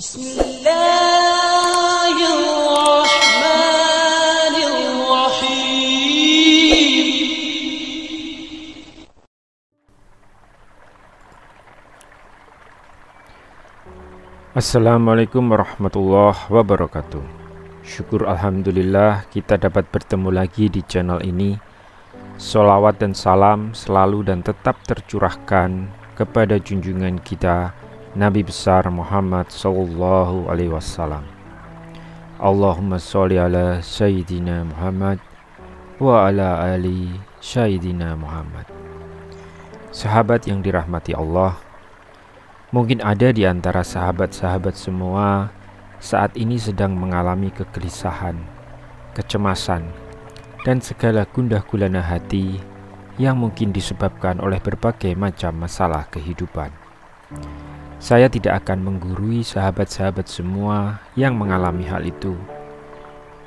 Bismillahirrahmanirrahim. Assalamualaikum warahmatullahi wabarakatuh. Syukur alhamdulillah kita dapat bertemu lagi di channel ini. Sholawat dan salam selalu dan tetap tercurahkan kepada junjungan kita Nabi besar Muhammad sallallahu alaihi wasallam. Allahumma sholli ala sayyidina Muhammad wa ala ali sayyidina Muhammad. Sahabat yang dirahmati Allah, mungkin ada di antara sahabat-sahabat semua saat ini sedang mengalami kegelisahan, kecemasan, dan segala gundah gulana hati yang mungkin disebabkan oleh berbagai macam masalah kehidupan. Saya tidak akan menggurui sahabat-sahabat semua yang mengalami hal itu.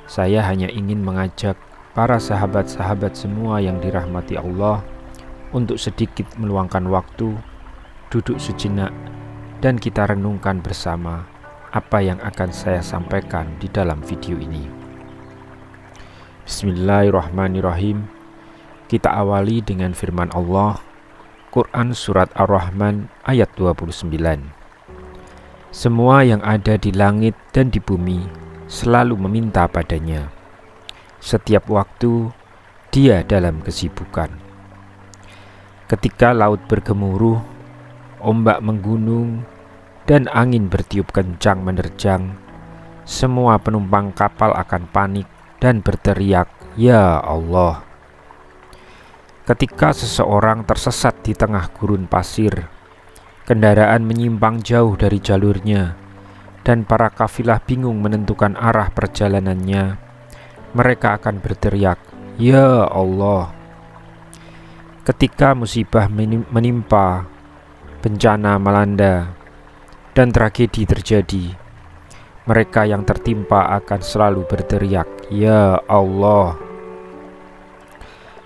Saya hanya ingin mengajak para sahabat-sahabat semua yang dirahmati Allah untuk sedikit meluangkan waktu, duduk sejenak, dan kita renungkan bersama apa yang akan saya sampaikan di dalam video ini. Bismillahirrahmanirrahim. Kita awali dengan firman Allah, Quran Surat Ar-Rahman ayat 29. Semua yang ada di langit dan di bumi selalu meminta padanya. Setiap waktu dia dalam kesibukan. Ketika laut bergemuruh, ombak menggunung, dan angin bertiup kencang menerjang, semua penumpang kapal akan panik dan berteriak, "Ya Allah!" Ketika seseorang tersesat di tengah gurun pasir, kendaraan menyimpang jauh dari jalurnya, dan para kafilah bingung menentukan arah perjalanannya, mereka akan berteriak, "Ya Allah!" Ketika musibah menimpa, bencana melanda, dan tragedi terjadi, mereka yang tertimpa akan selalu berteriak, "Ya Allah!"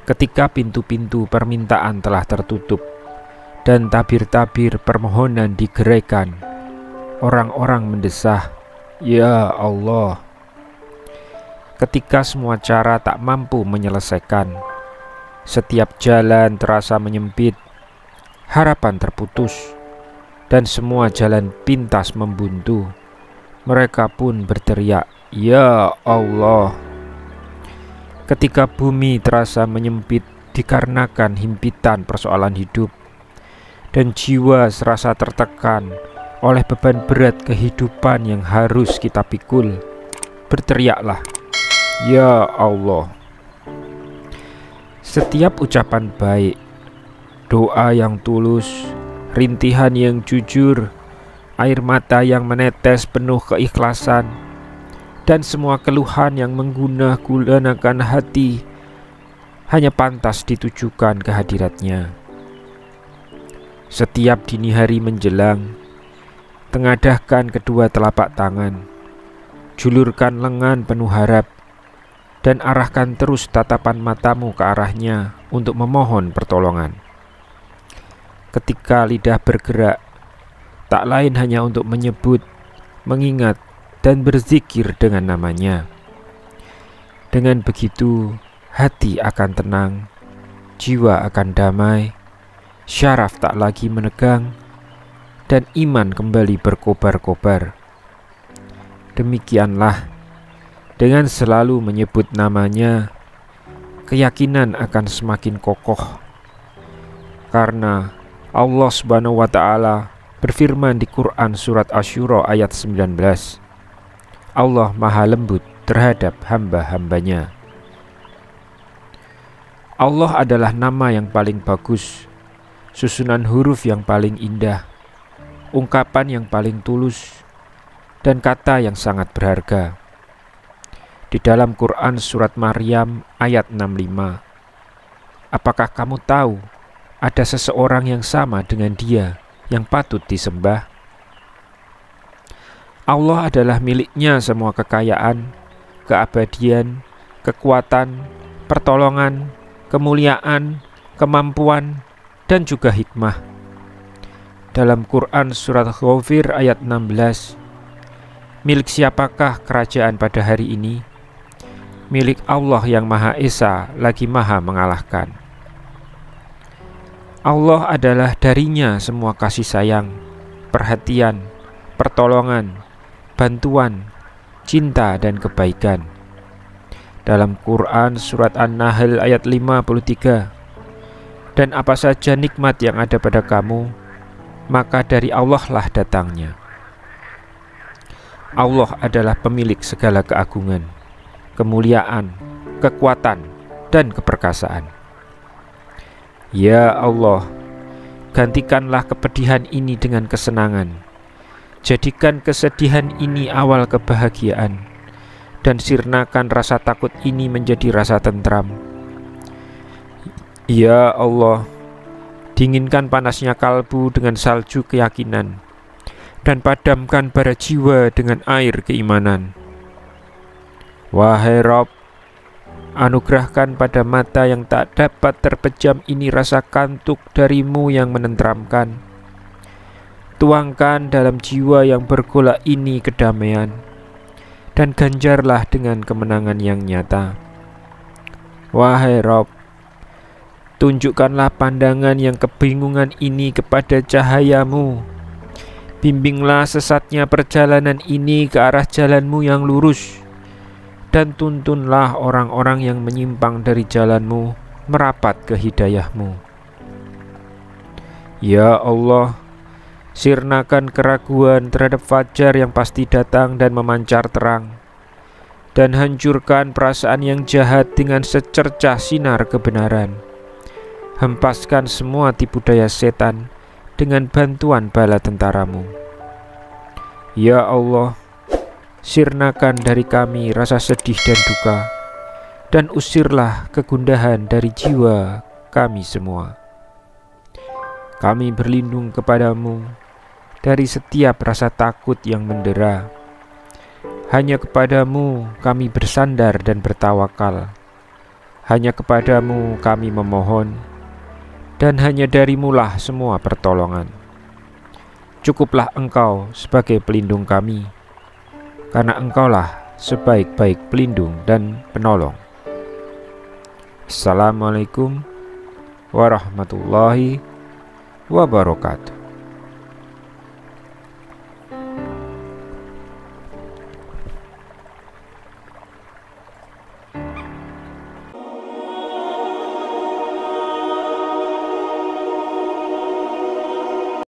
Ketika pintu-pintu permintaan telah tertutup dan tabir-tabir permohonan digeraikan, orang-orang mendesah, "Ya Allah!" Ketika semua cara tak mampu menyelesaikan, setiap jalan terasa menyempit, harapan terputus, dan semua jalan pintas membuntu, mereka pun berteriak, "Ya Allah!" Ketika bumi terasa menyempit dikarenakan himpitan persoalan hidup, dan jiwa serasa tertekan oleh beban berat kehidupan yang harus kita pikul, berteriaklah, "Ya Allah!" Setiap ucapan baik, doa yang tulus, rintihan yang jujur, air mata yang menetes penuh keikhlasan, dan semua keluhan yang menggunah-gunakan hati hanya pantas ditujukan ke hadiratnya. Setiap dini hari menjelang, tengadahkan kedua telapak tangan, julurkan lengan penuh harap, dan arahkan terus tatapan matamu ke arahnya untuk memohon pertolongan. Ketika lidah bergerak, tak lain hanya untuk menyebut, mengingat, dan berzikir dengan namanya. Dengan begitu, hati akan tenang, jiwa akan damai, syaraf tak lagi menegang, dan iman kembali berkobar-kobar. Demikianlah, dengan selalu menyebut namanya, keyakinan akan semakin kokoh. Karena Allah Subhanahu wa Ta'ala berfirman di Quran Surat Asy-Syura ayat 19, Allah maha lembut terhadap hamba-hambanya. Allah adalah nama yang paling bagus, susunan huruf yang paling indah, ungkapan yang paling tulus, dan kata yang sangat berharga. Di dalam Quran Surat Maryam ayat 65, apakah kamu tahu ada seseorang yang sama dengan dia yang patut disembah? Allah adalah miliknya semua kekayaan, keabadian, kekuatan, pertolongan, kemuliaan, kemampuan, dan juga hikmah. Dalam Quran Surat Ghafir ayat 16, Milik siapakah kerajaan pada hari ini? Milik Allah yang Maha Esa lagi Maha mengalahkan. Allah adalah darinya semua kasih sayang, perhatian, pertolongan, bantuan, cinta dan kebaikan. Dalam Quran surat An-Nahl ayat 53, dan apa saja nikmat yang ada pada kamu, maka dari Allah lah datangnya. Allah adalah pemilik segala keagungan, kemuliaan, kekuatan, dan keperkasaan. Ya Allah, gantikanlah kepedihan ini dengan kesenangan. Jadikan kesedihan ini awal kebahagiaan, dan sirnakan rasa takut ini menjadi rasa tentram. Ya Allah, dinginkan panasnya kalbu dengan salju keyakinan, dan padamkan bara jiwa dengan air keimanan. Wahai Rabb, anugerahkan pada mata yang tak dapat terpejam ini rasa kantuk darimu yang menenteramkan. Tuangkan dalam jiwa yang bergolak ini kedamaian, dan ganjarlah dengan kemenangan yang nyata. Wahai Rabb, tunjukkanlah pandangan yang kebingungan ini kepada cahayamu. Bimbinglah sesatnya perjalanan ini ke arah jalanmu yang lurus, dan tuntunlah orang-orang yang menyimpang dari jalanmu merapat ke hidayahmu. Ya Allah, sirnakan keraguan terhadap fajar yang pasti datang dan memancar terang, dan hancurkan perasaan yang jahat dengan secercah sinar kebenaran. Hempaskan semua tipu daya setan dengan bantuan bala tentaramu. Ya Allah, sirnakan dari kami rasa sedih dan duka, dan usirlah kegundahan dari jiwa kami semua. Kami berlindung kepadamu dari setiap rasa takut yang mendera. Hanya kepadamu kami bersandar dan bertawakal. Hanya kepadamu kami memohon, dan hanya darimulah semua pertolongan. Cukuplah Engkau sebagai pelindung kami, karena Engkaulah sebaik-baik pelindung dan penolong. Assalamualaikum warahmatullahi wabarakatuh.